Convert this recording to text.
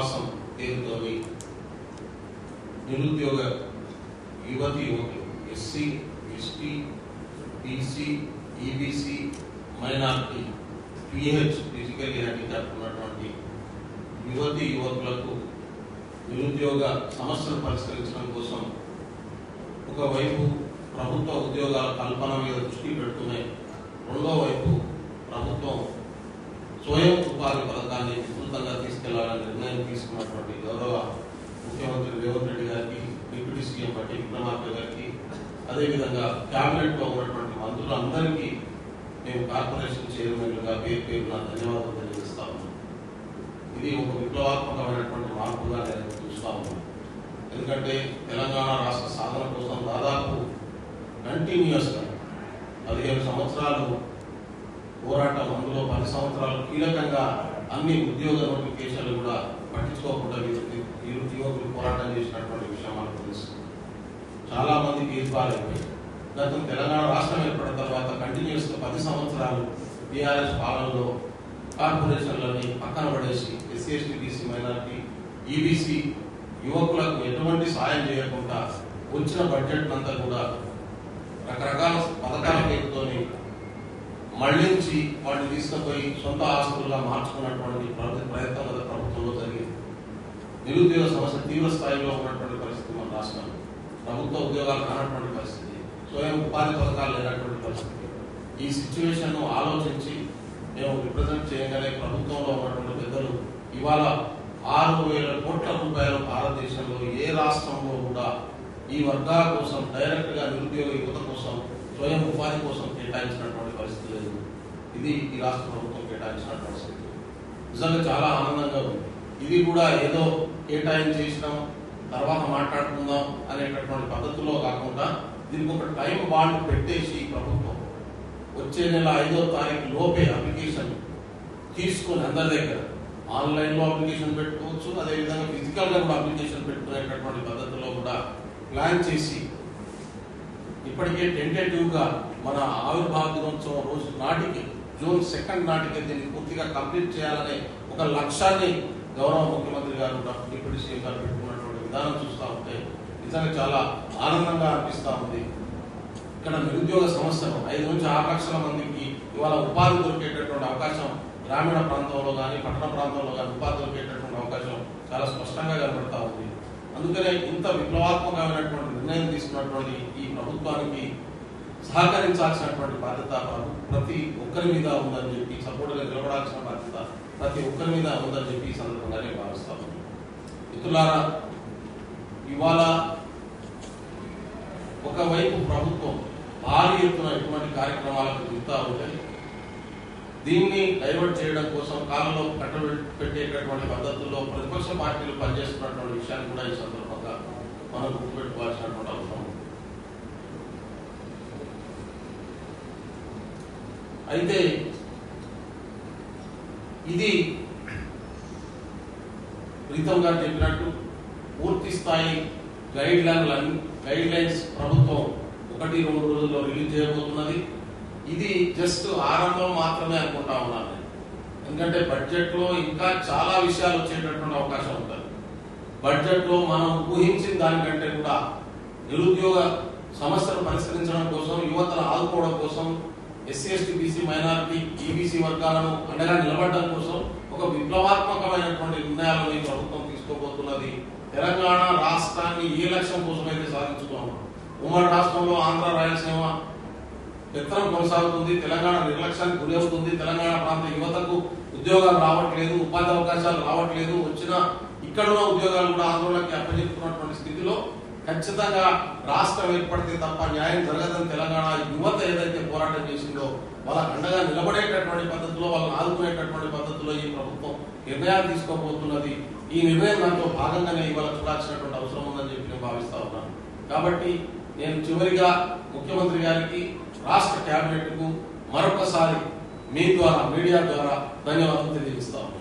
వికాసం పేరుతోని నిరుద్యోగ యువతి యువకులు SC, ST, BC, EBC, minority, pH physically handicap ఉన్నటువంటి యువతి యువకులకు నిరుద్యోగ సమస్యలు పరిష్కరించడం కోసం ఒకవైపు ప్రభుత్వ ఉద్యోగాల కల్పన మీద దృష్టి పెడుతూనే రెండో వైపు ప్రభుత్వం స్వయం ఉపాధి పథకాన్ని విస్తృతంగా తీసుకెళ్లాలని నిర్ణయం తీసుకున్నటువంటి గౌరవ ముఖ్యమంత్రి రేవంత్ రెడ్డి గారికి, డిప్యూటీ సీఎం బట్టి విక్రమార్క గారికి, అదేవిధంగా క్యాబినెట్ లో ఉన్నటువంటి మంత్రులందరికీ మేము కార్పొరేషన్ చైర్మన్లుగా పేరు పేరున ధన్యవాదాలు తెలియజేస్తా ఉన్నాం. ఇది ఒక విప్లవాత్మకమైనటువంటి మార్పుగా నేను చూస్తా ఉన్నాను. ఎందుకంటే తెలంగాణ రాష్ట్ర సాధన కోసం దాదాపు కంటిన్యూస్గా 15 సంవత్సరాలు పోరాటం, అందులో 10 సంవత్సరాలు కీలకంగా అన్ని ఉద్యోగ నోటిఫికేషన్లు కూడా పట్టించుకోకుండా యువకులు పోరాటం చేసినటువంటి విషయం మనకు తెలుసు. చాలా మంది తీర్పాలైపోయాయి. గతం తెలంగాణ రాష్ట్రం ఏర్పడిన తర్వాత కంటిన్యూస్గా 10 సంవత్సరాలు టీఆర్ఎస్ పాలనలో కార్పొరేషన్లని పక్కన పడేసి SC, ST, BC, minority, EBC యువకులకు ఎటువంటి సాయం చేయకుండా వచ్చిన బడ్జెట్ అంతా కూడా రకరకాల పథకాల పేరుతోని మళ్లించి వాటిని తీసుకుపోయి సొంత ఆస్తులుగా మార్చుకున్నటువంటి ప్రయత్నం గత ప్రభుత్వంలో జరిగింది. నిరుద్యోగ సమస్య తీవ్ర స్థాయిలో ఉన్నటువంటి పరిస్థితి మన రాష్ట్రంలో. ప్రభుత్వ ఉద్యోగాలు కానటువంటి పరిస్థితి, స్వయం ఉపాధి పథకాలు లేనటువంటి పరిస్థితి. ఈ సిచ్యువేషన్ ఆలోచించి మేము రిప్రజెంట్ చేయగానే ప్రభుత్వంలో ఉన్నటువంటి పెద్దలు ఇవాళ 6,000 కోట్ల రూపాయలు భారతదేశంలో ఏ రాష్ట్రంలో కూడా ఈ వర్గాల కోసం డైరెక్ట్ గా నిరుద్యోగ యువత కోసం స్వయం ఉపాధి కోసం కేటాయించినటువంటి పరిస్థితి లేదు. ఇది ఈ రాష్ట్ర ప్రభుత్వం కేటాయించినటువంటి స్థితి. నిజంగా చాలా ఆనందంగా ఉంది. ఇది కూడా ఏదో కేటాయించేసినాం తర్వాత మాట్లాడుకుందాం అనేటటువంటి పద్ధతిలో కాకుండా దీనికి ఒక టైం బాండ్ పెట్టేసి ప్రభుత్వం వచ్చే నెల 5వ తారీఖు లోపే అప్లికేషన్ తీసుకొని అందరి దగ్గర ఆన్లైన్ లో అప్లికేషన్ పెట్టుకోవచ్చు, అదేవిధంగా ఫిజికల్ గా కూడా అప్లికేషన్ పెట్టుకునేటటువంటి పద్ధతిలో కూడా ప్లాన్ చేసి ఇప్పటికే టెంటేటివ్ గా మన ఆవిర్భావ దినోత్సవం రోజు నాటికి జూన్ 2 నాటికి దీన్ని పూర్తిగా కంప్లీట్ చేయాలనే ఒక లక్ష్యాన్ని గౌరవ ముఖ్యమంత్రి గారు, డిప్యూటీ సీఎం గారు పెట్టుకున్నటువంటి విధానం చూస్తూ ఉంటే నిజంగా చాలా ఆనందంగా అనిపిస్తూ ఉంది. ఇక్కడ నిరుద్యోగ సమస్యను 5 నుంచి 6 లక్షల మందికి ఇవాళ ఉపాధి దొరికేటటువంటి అవకాశం గ్రామీణ ప్రాంతంలో కానీ పట్టణ ప్రాంతంలో కానీ ఉపాధి దొరికేటటువంటి అవకాశం చాలా స్పష్టంగా కనబడతా ఉంది. అందుకనే ఇంత విప్లవాత్మకమైనటువంటి నిర్ణయం తీసుకున్నటువంటి ఈ ప్రభుత్వానికి సహకరించాల్సినటువంటి బాధ్యత ప్రతి ఒక్కరి మీద ఉందని చెప్పి, సపోర్టుగా నిలబడాల్సిన బాధ్యత ప్రతి ఒక్కరి మీద ఉందని చెప్పి ఈ సందర్భంగా నేను భావిస్తాను. మిత్రులారా, ఇవాళ ఒకవైపు ప్రభుత్వం భారీ ఎత్తున ఇటువంటి కార్యక్రమాలకు దిగుతా ఉంటాయి. దీన్ని డైవర్ట్ చేయడం కోసం కాలంలో కట్టబెట్టేటటువంటి పద్ధతుల్లో ప్రతిపక్ష పార్టీలు పనిచేస్తున్నటువంటి విషయాన్ని కూడా ఈ సందర్భంగా మనం గుర్తుపెట్టుకోవాల్సినటువంటి అవసరం ఉంది. అయితే ఇది ప్రీతం గారు చెప్పినట్టు పూర్తి స్థాయి గైడ్ లైన్స్ ప్రభుత్వం 1-2 రోజుల్లో రిలీజ్ చేయబోతున్నది. ఇది జస్ట్ ఆరంభం మాత్రమే అనుకుంటా ఉన్నాను. ఎందుకంటే బడ్జెట్ లో ఇంకా చాలా విషయాలు వచ్చేటటువంటి అవకాశం ఉంటుంది. బడ్జెట్ లో మనం ఊహించిన దానికంటే కూడా నిరుద్యోగ సమస్యలు పరిష్కరించడం కోసం, యువతను ఆదుకోవడం కోసం, SC, ST, BC, minority, EBC వర్గాలను అండగా నిలబడడం కోసం ఒక విప్లవాత్మకమైనటువంటి నిర్ణయాలను ఈ ప్రభుత్వం తీసుకోబోతున్నది. తెలంగాణ రాష్ట్రాన్ని ఏ లక్ష్యం కోసం అయితే సాధించుకున్నాం, ఉమ్మడి రాష్ట్రంలో ఆంధ్ర, రాయలసీమ పెత్తనం కొనసాగుతుంది, తెలంగాణ నిర్లక్ష్యానికి గురి అవుతుంది, తెలంగాణ ప్రాంత యువతకు ఉద్యోగాలు రావట్లేదు, ఉపాధి అవకాశాలు రావట్లేదు, వచ్చిన ఇక్కడున్న ఉద్యోగాలు కూడా ఆందోళనకి అప్పచెప్తున్నటువంటి స్థితిలో ఖచ్చితంగా రాష్ట్రం ఏర్పడితే తప్ప న్యాయం జరగదని తెలంగాణ యువత ఏదైతే పోరాటం చేసిందో వాళ్ళకి అండగా నిలబడేటటువంటి పద్ధతిలో, వాళ్ళని ఆదుకునేటటువంటి పద్ధతిలో ఈ ప్రభుత్వం నిర్ణయాలు తీసుకోబోతున్నది. ఈ నిర్ణయం దాంట్లో భాగంగానే ఇవాళ చూడాల్సినటువంటి అవసరం ఉందని చెప్పి నేను భావిస్తా ఉన్నాను. కాబట్టి నేను చివరిగా ముఖ్యమంత్రి గారికి, రాష్ట్ర కేబినెట్ కు మరొకసారి మీ ద్వారా, మీడియా ద్వారా ధన్యవాదాలు తెలియజేస్తాను.